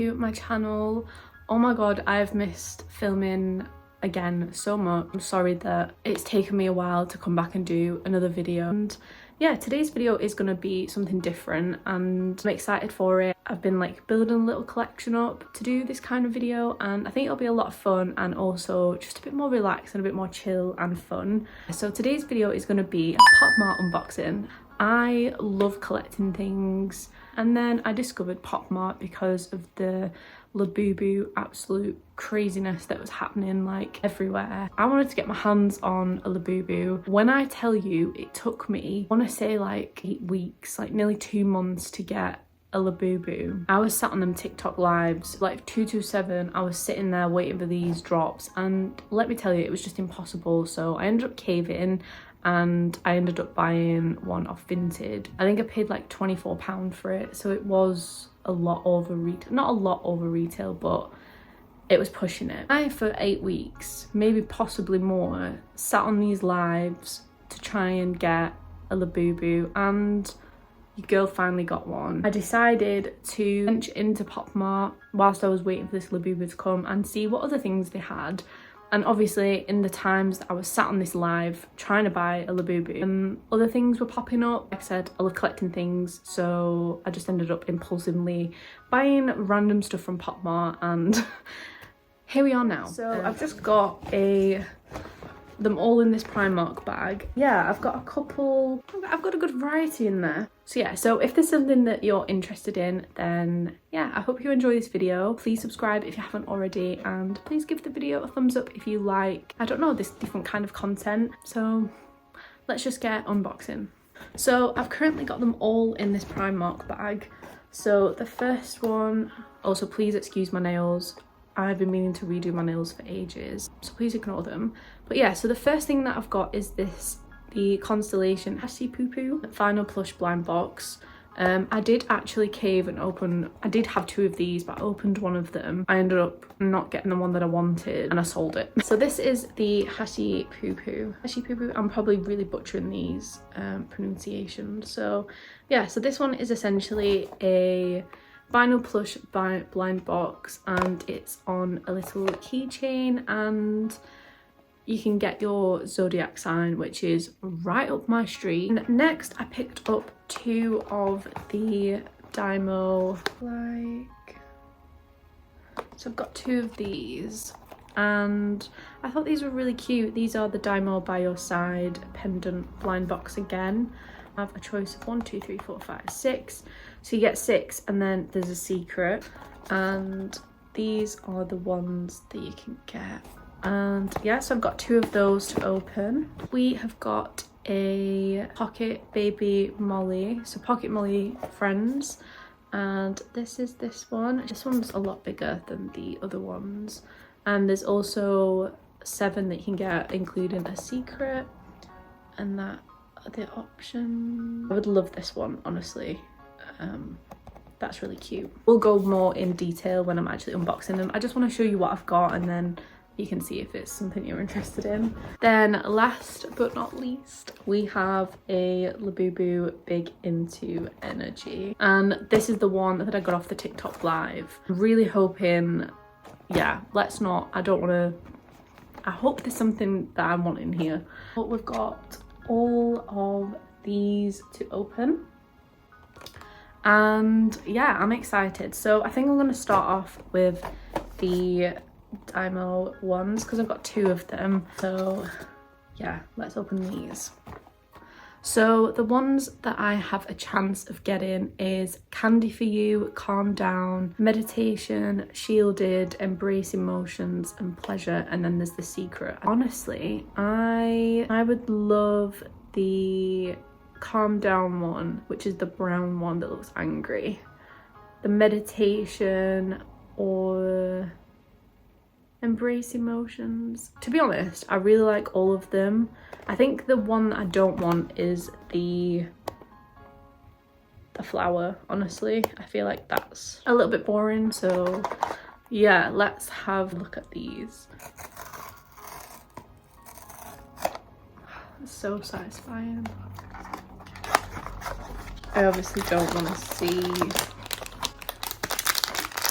to my channel. Oh my god, I've missed filming again so much. I'm sorry that it's taken me a while to come back and do another video, and yeah, today's video is going to be something different and I'm excited for it. I've been like building a little collection up to do this kind of video, and I think it'll be a lot of fun and also just a bit more relaxed and a bit more chill and fun. So today's video is going to be a Pop Mart unboxing. I love collecting things, and then I discovered Pop Mart because of the Labubu absolute craziness that was happening like everywhere. I wanted to get my hands on a Labubu. When I tell you it took me, I want to say like 8 weeks, like nearly 2 months to get a Labubu. I was sat on them TikTok lives like 227. I was sitting there waiting for these drops, and let me tell you, it was just impossible. So I ended up caving and I ended up buying one off Vinted. I think I paid like £24 for it, so it was a lot over retail. Not a lot over retail, but it was pushing it. I, for 8 weeks, maybe possibly more, sat on these lives to try and get a Labubu, and your girl finally got one. I decided to venture into Pop Mart whilst I was waiting for this Labubu to come and see what other things they had. And obviously in the times that I was sat on this live trying to buy a Labubu, other things were popping up. Like I said, I love collecting things, so I just ended up impulsively buying random stuff from Pop Mart, and here we are now. So I've just got them all in this Primark bag. Yeah, I've got a good variety in there. So yeah, so if there's something that you're interested in, then yeah, I hope you enjoy this video. Please subscribe if you haven't already, and please give the video a thumbs up if you like, I don't know, this different kind of content. So let's just get unboxing. So I've currently got them all in this Primark bag. So the first one, also please excuse my nails. I've been meaning to redo my nails for ages, so please ignore them. But yeah, so the first thing that I've got is the Constellation Hacipupu Vinyl Plush Blind Box. I did actually cave and open, I did have 2 of these, but I opened one of them. I ended up not getting the one that I wanted and I sold it. So this is the Hacipupu. I'm probably really butchering these pronunciations. So yeah, so this one is essentially a vinyl plush blind box, and it's on a little keychain, and you can get your zodiac sign, which is right up my street. And next I picked up 2 of the Dimmo, so I've got 2 of these, and I thought these were really cute. These are the Dimmo By Your Side pendant blind box again. I have a choice of 1, 2, 3, 4, 5, 6. So you get 6, and then there's a secret, and these are the ones that you can get. And yeah, so I've got 2 of those to open. We have got a Pocket Baby Molly, so Pocket Molly Friends, and this is this one. This one's a lot bigger than the other ones, and there's also 7 that you can get, including a secret, and that are the options. I would love this one, honestly. That's really cute. We'll go more in detail when I'm actually unboxing them. I just want to show you what I've got, and then you can see if it's something you're interested in. Then last but not least, we have a Labubu Big Into Energy, and this is the one that I got off the TikTok live. I'm really hoping, yeah, I hope there's something that I want in here. But we've got all of these to open, and yeah, I'm excited. So I think I'm going to start off with the Dimmo ones because I've got 2 of them. So yeah, let's open these. So the ones that I have a chance of getting is Candy For You, Calm Down, Meditation, Shielded, Embrace Emotions and Pleasure, and then there's the secret. Honestly, I would love the Calm Down one, which is the brown one that looks angry. The Meditation or Embrace Emotions. To be honest, I really like all of them. I think the one that I don't want is the flower, honestly. I feel like that's a little bit boring. So yeah, let's have a look at these. It's so satisfying. I obviously don't want to see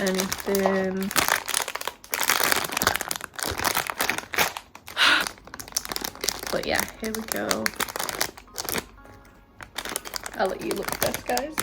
anything. But yeah, here we go. I'll let you look first, guys.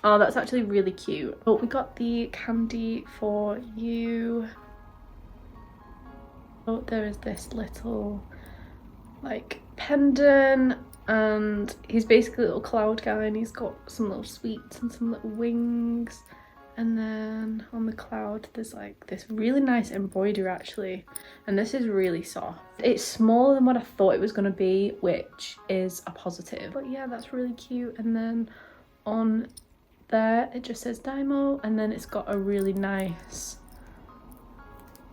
Oh, that's actually really cute. But we got the candy for you. Oh, there is this little like pendant, and he's basically a little cloud guy, and he's got some little sweets and some little wings. And then on the cloud there's like this really nice embroidery actually, and this is really soft. It's smaller than what I thought it was going to be, which is a positive. But yeah, that's really cute. And then on there it just says Dimmo, and then it's got a really nice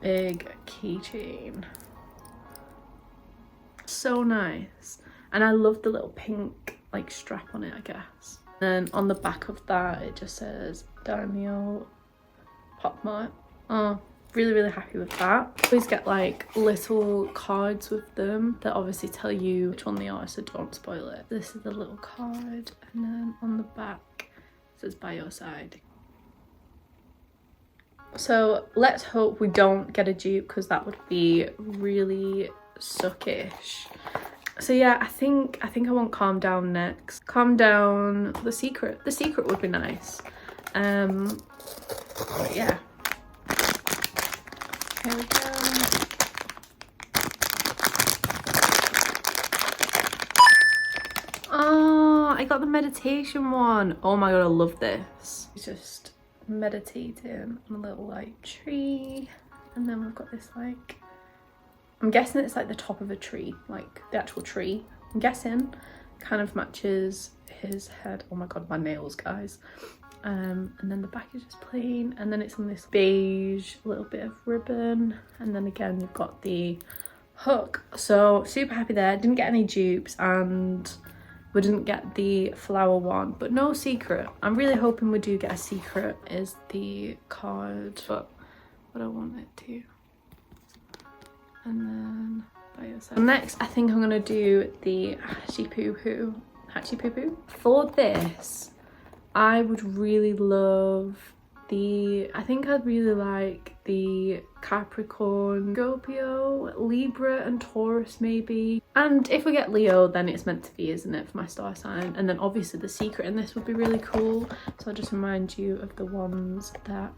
big keychain. So nice. And I love the little pink like strap on it, I guess. Then on the back of that it just says Dimoo, Pop Mart. Oh, really happy with that. I always get like little cards with them that obviously tell you which one they are, so don't spoil it. This is the little card, and then on the back it says by your side. So let's hope we don't get a dupe, because that would be really suckish. So yeah, I think I want Calm Down next. Calm Down, The Secret. The Secret would be nice. But yeah. Here we go. Oh, I got the meditation one. Oh my god, I love this. It's just meditating on a little like tree, and then we've got this like, I'm guessing it's like the top of a tree, like the actual tree. I'm guessing kind of matches his head. Oh my god, my nails, guys. And then the back is just plain, and then it's on this beige little bit of ribbon, and then again you've got the hook. So super happy there. Didn't get any dupes, and we didn't get the flower one, but no secret. I'm really hoping we do get a secret. Is the card, but I don't want it to. And then by your side. Next, I think I'm gonna do the Hacipupu. For this, I would really love the, I think I'd really like the Capricorn, Scorpio, Libra and Taurus maybe. And if we get Leo, then it's meant to be, isn't it, for my star sign? And then obviously the secret in this would be really cool. So I'll just remind you of the ones that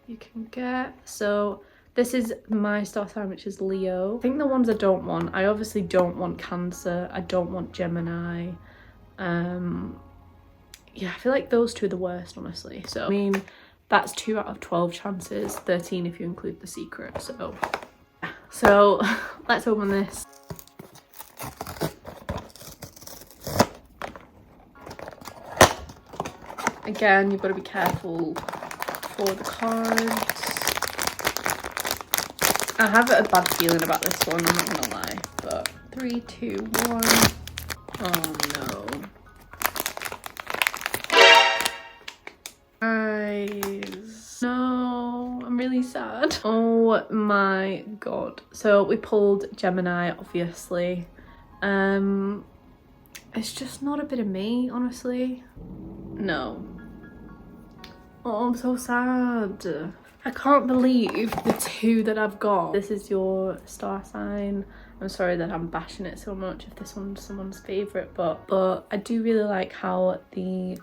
you can get. So this is my star sign, which is Leo. I think the ones I don't want, I obviously don't want Cancer, I don't want Gemini. Yeah, I feel like those two are the worst, honestly. So I mean, that's 2 out of 12 chances, 13 if you include the secret. So yeah. So let's open this. Again, you've got to be careful for the cards. I have a bad feeling about this one, I'm not gonna lie. But 3, 2, 1. Oh no. Guys, no, I'm really sad. Oh my god. So we pulled Gemini, obviously. It's just not a bit of me, honestly. No. Oh, I'm so sad. I can't believe the 2 that I've got. This is your star sign. I'm sorry that I'm bashing it so much if this one's someone's favourite, but I do really like how the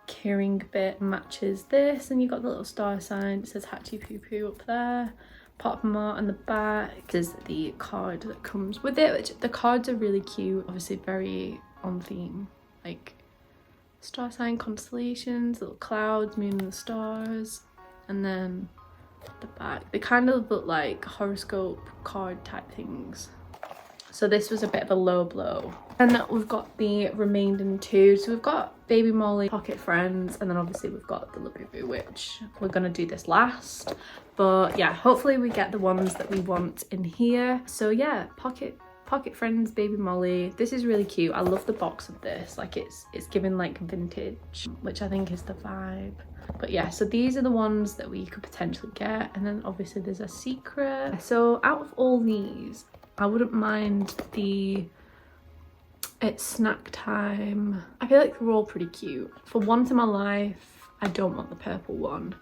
keyring bit matches this, and you got the little star sign. It says Hacipupu up there, Pop Mart on the back. This is the card that comes with it, which the cards are really cute, obviously very on theme, like star sign constellations, little clouds, moon and the stars, and then the back, they kind of look like horoscope card type things. So this was a bit of a low blow. And we've got the remaining 2. So we've got Baby Molly, Pocket Friends, and then obviously we've got the Labubu, which we're gonna do this last. But yeah, hopefully we get the ones that we want in here. So yeah, Pocket Friends, Baby Molly. This is really cute. I love the box of this. Like it's giving like vintage, which I think is the vibe. But yeah, so these are the ones that we could potentially get. And then obviously there's a secret. So out of all these, I wouldn't mind the It's snack time. I feel like they're all pretty cute. For once in my life, I don't want the purple one,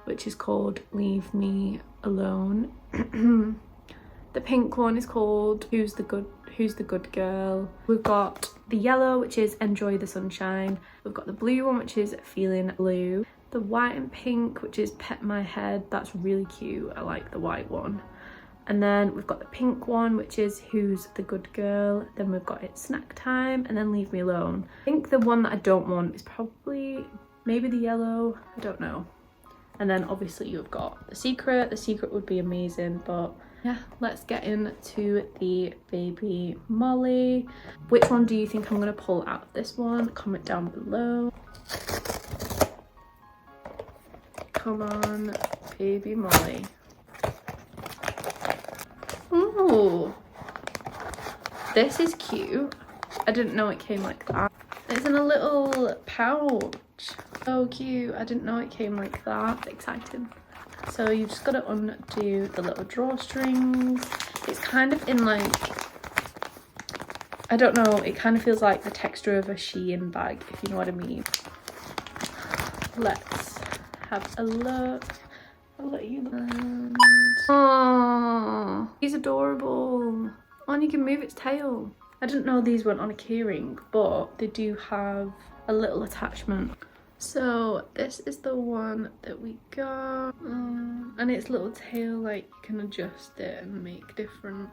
which is called Leave Me Alone. The pink one is called Who's the Good Girl. We've got the yellow, which is Enjoy the Sunshine. We've got the blue one, which is Feeling Blue. The white and pink, which is Pet My Head. That's really cute. I like the white one. And then we've got the pink one, which is Who's the Good Girl. Then we've got It's Snack Time, and then Leave Me Alone. I think the one that I don't want is probably maybe the yellow. I don't know. And then obviously you've got the secret. The secret would be amazing, but yeah, let's get into the baby Molly. Which one do you think I'm gonna pull out of this one? Comment down below. Come on, baby Molly. Ooh, this is cute. I didn't know it came like that. It's in a little pouch. So cute. I didn't know it came like that. Exciting. So you just got to undo the little drawstrings. It's kind of in like, I don't know, it kind of feels like the texture of a Shein bag, if you know what I mean. Let's have a look. I'll let you look. Oh, he's adorable. Oh, and you can move its tail. I didn't know these went on a keyring, but they do have a little attachment. So this is the one that we got, and its little tail, like you can adjust it and make different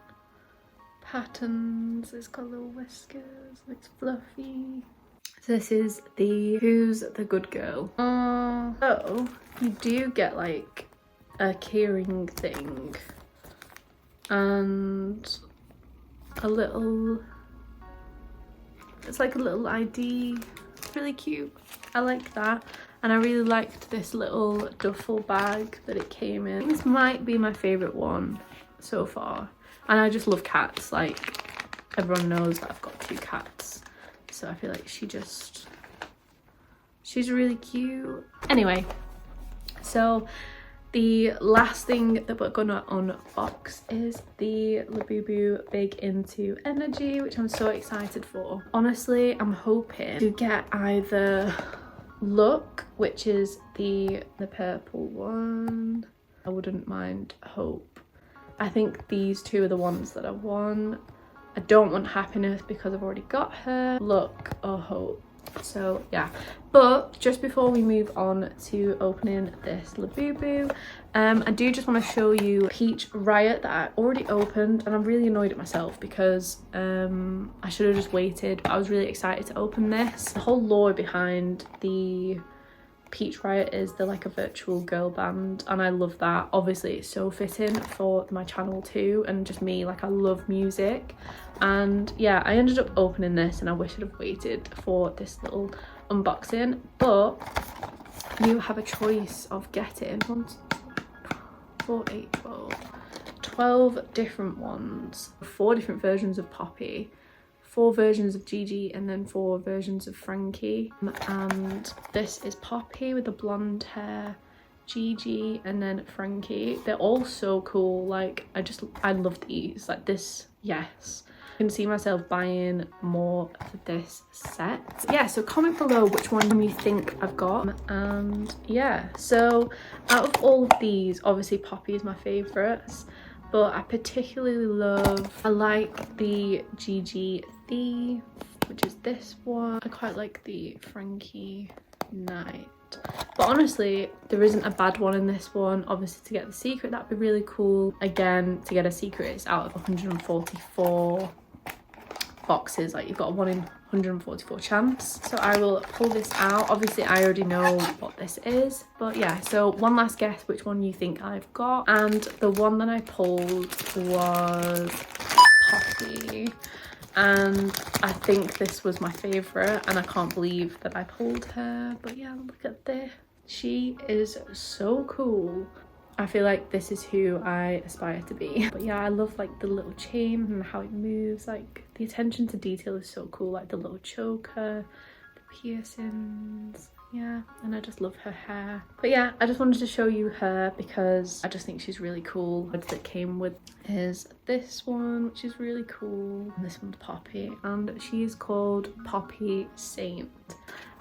patterns. It's got little whiskers, it's fluffy. So this is the Who's the Good Girl. So you do get like a keyring thing and a little, it's like a little ID. It's really cute. I like that, and I really liked this little duffel bag that it came in. This might be my favorite one so far, and I just love cats. Like everyone knows that I've got 2 cats, so I feel like she's really cute. Anyway, so the last thing that we're gonna unbox is the Labubu Big Into Energy, which I'm so excited for. Honestly, I'm hoping to get either Look, which is the purple one. I wouldn't mind Hope. I think these 2 are the ones that I want. I don't want Happiness because I've already got her. Look or Hope. So yeah, but just before we move on to opening this Labubu, I do just want to show you Peach Riot that I already opened, and I'm really annoyed at myself because I should have just waited, but I was really excited to open this. The whole lore behind the Peach Riot is they're like a virtual girl band, and I love that. Obviously it's so fitting for my channel too, and just me, like I love music. And yeah, I ended up opening this, and I wish I'd have waited for this little unboxing, but you have a choice of getting 12 different ones, 4 different versions of Poppy, 4 versions of Gigi, and then 4 versions of Frankie. And this is Poppy with the blonde hair, Gigi, and then Frankie. They're all so cool. Like I love these. Like this, yes. I can see myself buying more of this set. Yeah, so comment below which one you think I've got. And yeah, so out of all of these, obviously Poppy is my favourites, but I particularly I like the Gigi Thief, which is this one. I quite like the Frankie Night. But honestly, there isn't a bad one in this one. Obviously to get the secret, that'd be really cool. Again, to get a secret, it's out of 144 boxes. Like you've got a 1 in 144 chance. So I will pull this out. Obviously I already know what this is, but yeah, so one last guess which one you think I've got. And the one that I pulled was Poppy, and I think this was my favorite, and I can't believe that I pulled her. But yeah, look at this. She is so cool. I feel like this is who I aspire to be. But yeah, I love like the little chain and how it moves. Like the attention to detail is so cool. Like the little choker, the piercings. Yeah, and I just love her hair. But yeah, I just wanted to show you her because I just think she's really cool. That came with is this one, which is really cool. And this one's Poppy, and she is called Poppy Saint.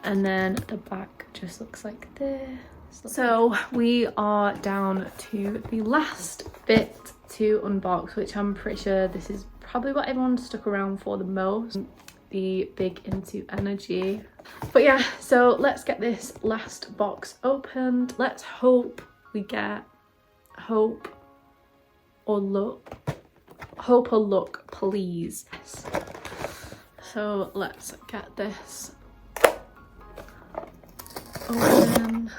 And then the back just looks like this. So we are down to the last bit to unbox, which I'm pretty sure this is probably what everyone stuck around for the most. The big into energy. But yeah, so let's get this last box opened. Let's hope we get hope or luck, please. So let's get this open.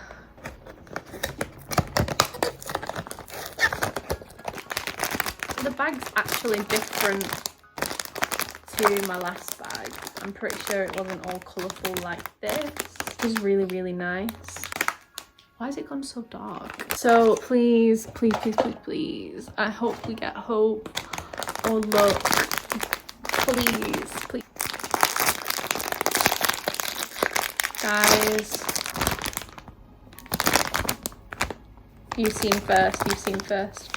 The bag's actually different to my last bag. I'm pretty sure it wasn't all colourful like this. This is really, really nice. Why has it gone so dark? So please, please, please, please, please. I hope we get hope or luck. Please, please. Guys. You've seen first, you've seen first.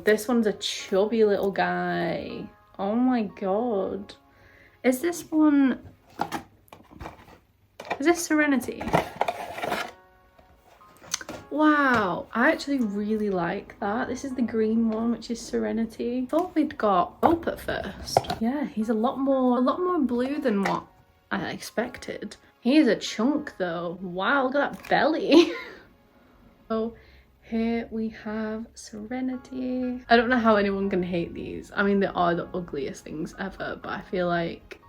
This one's a chubby little guy. Oh my god. Is this one... Is this Serenity? Wow, I actually really like that. This is the green one, which is Serenity. I thought we'd got Hope at first. Yeah, he's a lot more blue than what I expected. He is a chunk though. Wow, look at that belly. So here we have Serenity. I don't know how anyone can hate these. I mean, they are the ugliest things ever, but I feel like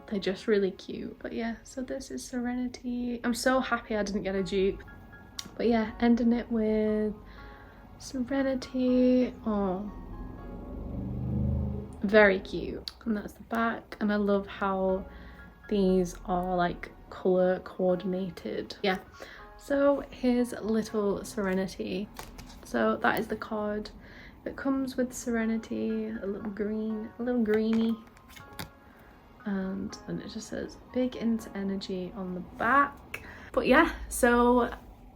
they're just really cute. But yeah, so this is Serenity. I'm so happy I didn't get a dupe. But yeah, ending it with Serenity. Oh, very cute. And that's the back. And I love how these are like color coordinated. Yeah. So here's little Serenity. So that is the card that comes with Serenity, a little greenie. And then it just says big into energy on the back. But yeah, so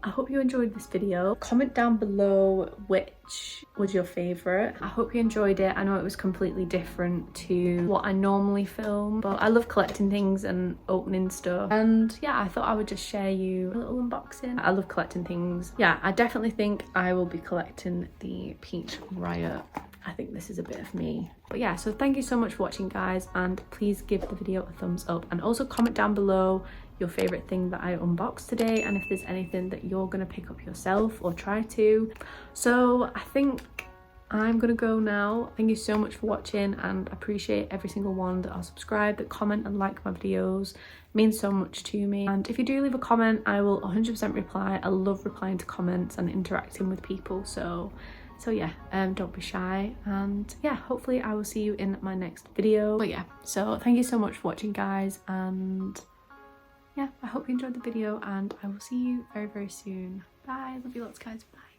I hope you enjoyed this video. Comment down below which was your favorite. I hope you enjoyed it. I know it was completely different to what I normally film, but I love collecting things and opening stuff. And yeah, I thought I would just share you a little unboxing. I love collecting things. Yeah, I definitely think I will be collecting the Peach Riot. I think this is a bit of me. But yeah, so thank you so much for watching, guys, and please give the video a thumbs up, and also comment down below your favorite thing that I unboxed today, and if there's anything that you're gonna pick up yourself or try to. So I think I'm gonna go now. Thank you so much for watching, and I appreciate every single one that are subscribed, that comment and like my videos. It means so much to me. And if you do leave a comment, I will 100% reply. I love replying to comments and interacting with people. So yeah, don't be shy, and yeah, hopefully I will see you in my next video. But yeah, so thank you so much for watching, guys, and yeah, I hope you enjoyed the video, and I will see you very, very soon. Bye, love you lots, guys. Bye.